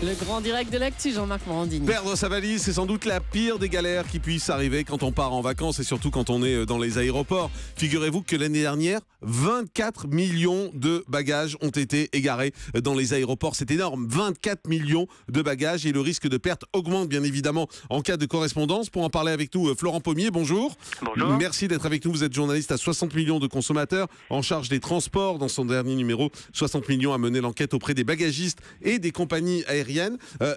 Le grand direct de l'actu, Jean-Marc Morandini. Perdre sa valise, c'est sans doute la pire des galères qui puissent arriver quand on part en vacances et surtout quand on est dans les aéroports. Figurez-vous que l'année dernière, 24 millions de bagages ont été égarés dans les aéroports. C'est énorme, 24 millions de bagages et le risque de perte augmente bien évidemment en cas de correspondance. Pour en parler avec nous, Florent Pommier, bonjour. Bonjour. Merci d'être avec nous. Vous êtes journaliste à 60 millions de consommateurs en charge des transports. Dans son dernier numéro, 60 millions a mené l'enquête auprès des bagagistes et des compagnies aériennes.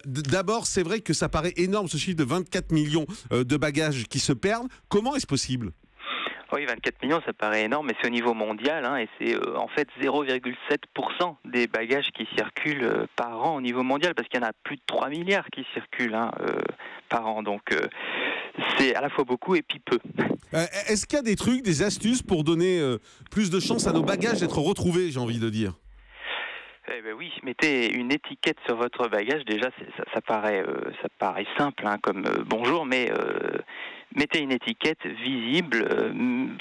D'abord, c'est vrai que ça paraît énorme ce chiffre de 24 millions de bagages qui se perdent. Comment est-ce possible ? Oui, 24 millions, ça paraît énorme, mais c'est au niveau mondial, et c'est en fait 0,7% des bagages qui circulent par an au niveau mondial, parce qu'il y en a plus de 3 milliards qui circulent par an, donc c'est à la fois beaucoup et puis peu. Est-ce qu'il y a des trucs, des astuces pour donner plus de chance à nos bagages d'être retrouvés, j'ai envie de dire ? Eh ben oui, mettez une étiquette sur votre bagage. Déjà, ça paraît simple, comme bonjour, mais mettez une étiquette visible.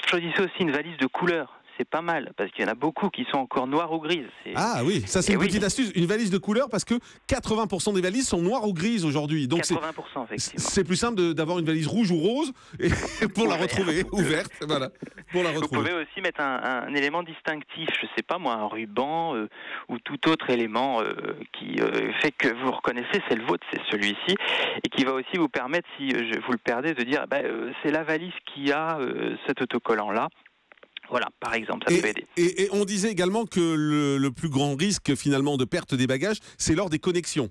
Choisissez aussi une valise de couleur. C'est pas mal, parce qu'il y en a beaucoup qui sont encore noires ou grises. Ah oui, ça c'est une petite astuce, une valise de couleur, parce que 80% des valises sont noires ou grises aujourd'hui. Donc 80%, effectivement. C'est plus simple d'avoir une valise rouge ou rose et pour la retrouver, ouverte, voilà, pour la retrouver. Vous pouvez aussi mettre un élément distinctif, je sais pas moi, un ruban ou tout autre élément qui fait que vous reconnaissez, c'est le vôtre, c'est celui-ci, et qui va aussi vous permettre, si vous le perdez, de dire c'est la valise qui a cet autocollant-là. Voilà, par exemple, ça peut aider. Et on disait également que le plus grand risque finalement de perte des bagages, c'est lors des connexions.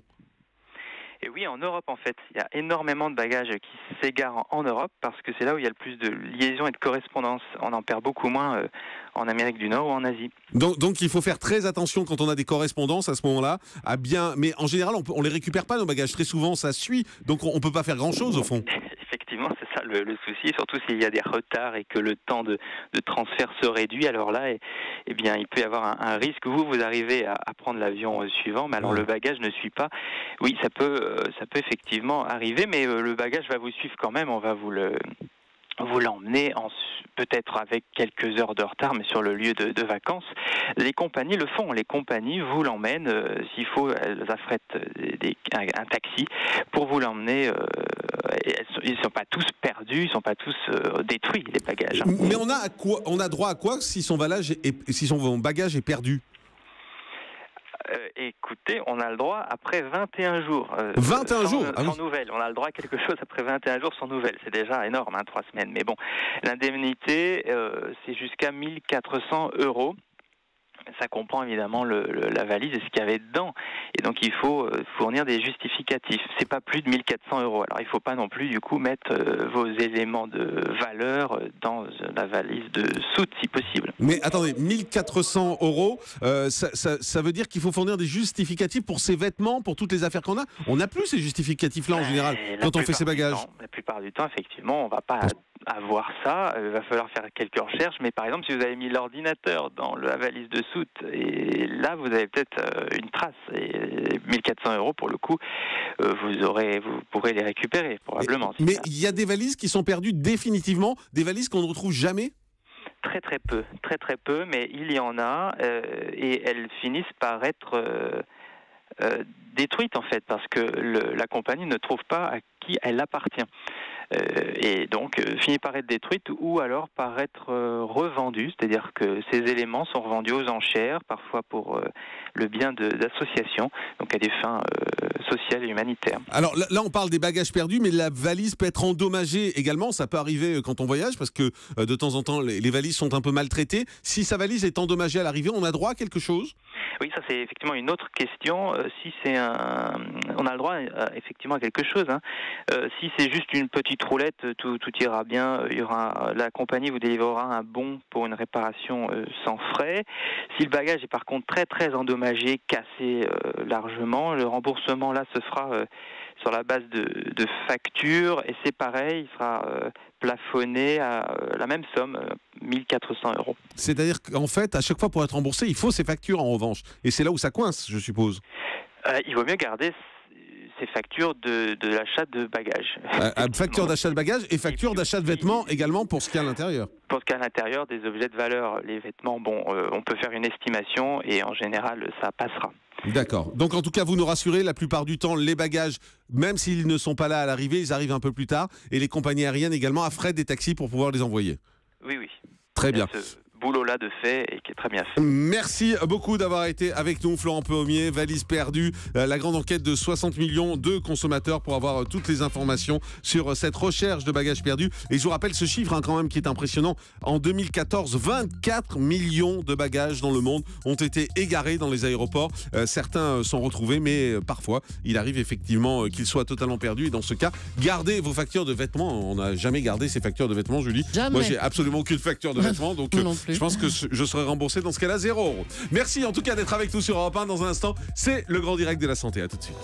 Et oui, en Europe, en fait, il y a énormément de bagages qui s'égarent en Europe parce que c'est là où il y a le plus de liaisons et de correspondances. On en perd beaucoup moins en Amérique du Nord ou en Asie. Donc il faut faire très attention quand on a des correspondances à ce moment-là, mais en général, on les récupère pas nos bagages. Très souvent, ça suit, donc on peut pas faire grand-chose au fond. Effectivement, c'est ça le souci, surtout s'il y a des retards et que le temps de transfert se réduit. Alors là, eh bien, il peut y avoir un risque. Vous arrivez à prendre l'avion suivant, mais alors le bagage ne suit pas. Oui, ça peut effectivement arriver, mais le bagage va vous suivre quand même. On va vous l'emmener peut-être avec quelques heures de retard, mais sur le lieu de vacances. Les compagnies le font. Les compagnies vous l'emmènent. S'il faut, elles affrètent un taxi pour vous l'emmener. Ils ne sont pas tous perdus, ils ne sont pas tous détruits, les bagages. Mais on a droit à quoi si son bagage est perdu ? Écoutez, on a le droit après 21 jours. 21 jours sans nouvelles. On a le droit à quelque chose après 21 jours sans nouvelles. C'est déjà énorme, 3 semaines. Mais bon, l'indemnité, c'est jusqu'à 1 400 €. Ça comprend évidemment la valise et ce qu'il y avait dedans. Et donc il faut fournir des justificatifs. C'est pas plus de 1 400 €. Alors il faut pas non plus du coup mettre vos éléments de valeur dans la valise de soute si possible. Mais attendez, 1 400 €, ça veut dire qu'il faut fournir des justificatifs pour ses vêtements, pour toutes les affaires qu'on a. On n'a plus ces justificatifs-là en général quand on fait ses bagages. La plupart du temps, effectivement, on va pas avoir ça. Il va falloir faire quelques recherches. Mais par exemple, si vous avez mis l'ordinateur dans la valise de soute, et là, vous avez peut-être une trace. Et 1 400 € pour le coup, vous pourrez les récupérer probablement. Mais il y a des valises qui sont perdues définitivement, des valises qu'on ne retrouve jamais. Très peu, mais il y en a et elles finissent par être détruites en fait parce que la compagnie ne trouve pas à qui elle appartient. Et donc finit par être détruite ou alors par être revendue, c'est-à-dire que ces éléments sont revendus aux enchères, parfois pour le bien d'associations, donc à des fins sociales et humanitaires. Alors là, on parle des bagages perdus, mais la valise peut être endommagée également, ça peut arriver quand on voyage, parce que de temps en temps, les valises sont un peu maltraitées. Si sa valise est endommagée à l'arrivée, on a droit à quelque chose ? Oui, ça c'est effectivement une autre question. Si c'est on a le droit effectivement à quelque chose. Si c'est juste une petite roulette, tout ira bien. La compagnie vous délivrera un bon pour une réparation sans frais. Si le bagage est par contre très endommagé, cassé largement, le remboursement là se fera sur la base de factures et c'est pareil, il sera plafonné à la même somme, 1 400 €. C'est-à-dire qu'en fait, à chaque fois pour être remboursé, il faut ces factures en revanche. Et c'est là où ça coince, je suppose. Il vaut mieux garder ces factures de l'achat de bagages. Facture d'achat de bagages et facture d'achat de vêtements également pour ce qu'il y a à l'intérieur. Pour ce qu'il y a à l'intérieur, des objets de valeur, les vêtements, on peut faire une estimation et en général, ça passera. D'accord. Donc en tout cas, vous nous rassurez, la plupart du temps, les bagages, même s'ils ne sont pas là à l'arrivée, ils arrivent un peu plus tard. Et les compagnies aériennes également affrètent des taxis pour pouvoir les envoyer. Oui, oui. Très Il y a bien. ce boulot-là de fait et qui est très bien fait. Merci beaucoup d'avoir été avec nous, Florent Paumier. Valise perdue, la grande enquête de 60 millions de consommateurs pour avoir toutes les informations sur cette recherche de bagages perdus. Et je vous rappelle ce chiffre quand même qui est impressionnant. En 2014, 24 millions de bagages dans le monde ont été égarés dans les aéroports. Certains sont retrouvés, mais parfois il arrive effectivement qu'ils soient totalement perdus. Et dans ce cas, gardez vos factures de vêtements. On n'a jamais gardé ces factures de vêtements, Julie. Jamais. Moi, j'ai absolument aucune facture de vêtements, donc Non plus. je pense que je serai remboursé dans ce cas-là 0 €. Merci en tout cas d'être avec nous sur Europe 1. Dans un instant, c'est le grand direct de la santé. À tout de suite.